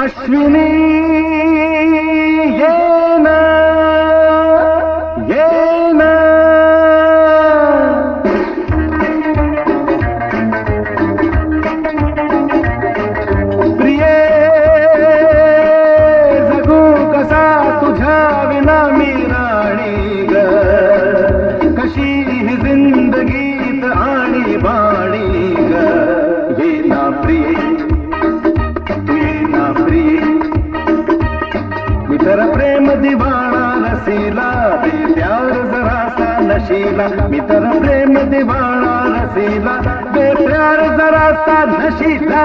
अश्विनी ये ना प्रिये जगू कसा तुझ्या विना मी राणी ग कशी ही जिंदगीत आणि बाणी ग ये ना प्रिये तेरा प्रेम दीवाना नशीला दे प्यार जरा सा नशीला मी तेरा प्रेम दीवाना नशीला दे प्यार जरा सा नशीला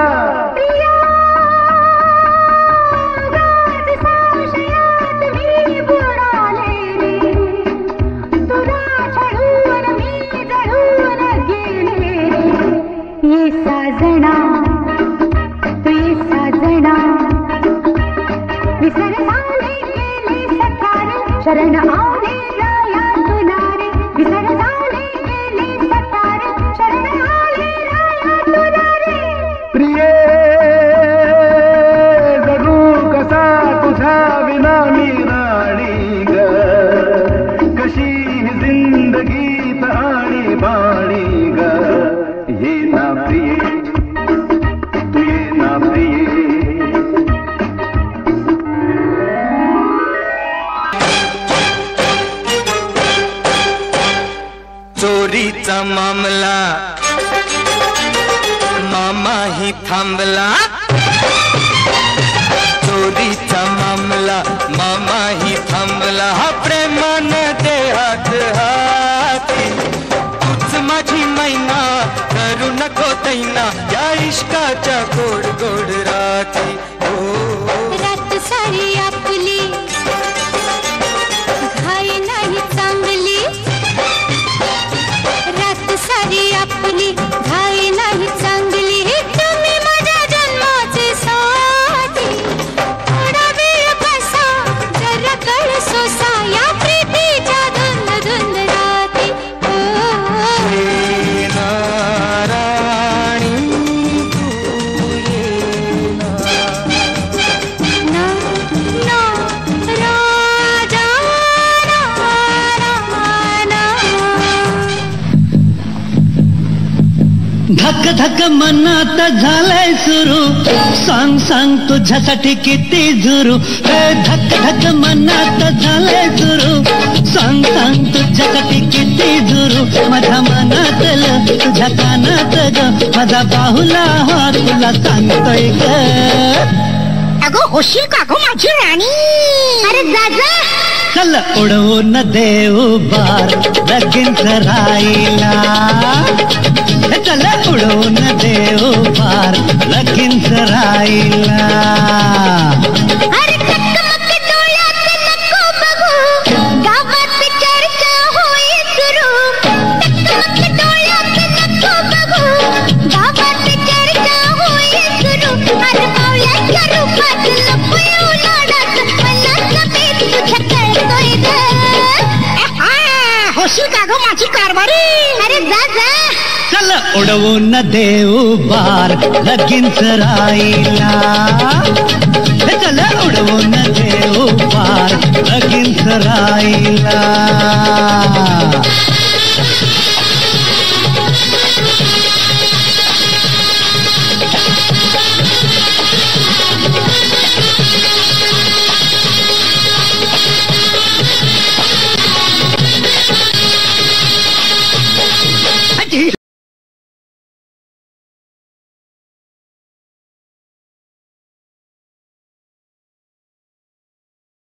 ये साजना तू ये साजना विसरसाने गेले सठारे शरण आले राया तुलारे विसरसाने गेले सठारे शरण आले राया तुलारे प्रिये जगू कसा तुझ्या विना मी राणी ग कशी जिंदगीत आणि बाणी ग ये ना प्रिये तू ये ना प्रिये चोरीचा मामला मामा ही थांबला चोरीचा मामला मामा ही थांबला हा प्रेमान देहात हाती तूच माझी मैना करू नको तैना या इश्काच्या गोड गोड राती रात सारी आपली घाई नाही चांगली रात सारी आपली घाई नाही चांगली तुम्ही माझ्या जन्माचे साथी थोडा वेळ बसा जरा कळ सोसा या प्रीतीच्या धुंद धुंद राती नारायणी तू ये ना ना राजा ना धक धक मनात झालंय सुरू सांग सांग तुझ्यासाठी किती झुरू हे धक धक मनात झालंय सुरू सांग सांग तुझ्यासाठी किती झुरू माझ्या मनातलं तुझ्या कानात ग माझा बाहुला हा तुला सांगतोय ग अगो होशील का गो माझी राणी अरे जा चल उडवून देऊ बार लगीन करायला चल उडवून देऊ बार लगीन करायला अरे टकमक डोळ्यात नको बघू गावात चर्चा होई सुरू टकमक डोळ्यात नको बघू गावात चर्चा होई सुरू अरे पावलाच्या रूपात लपयो लाडात मनातलं बेत तुझ्या कळतोय ग होशील का गो माझी कारभारी अरे जा चल उडवून देऊ बार लगीन करायला चल उडवून देऊ बार लगीन करायला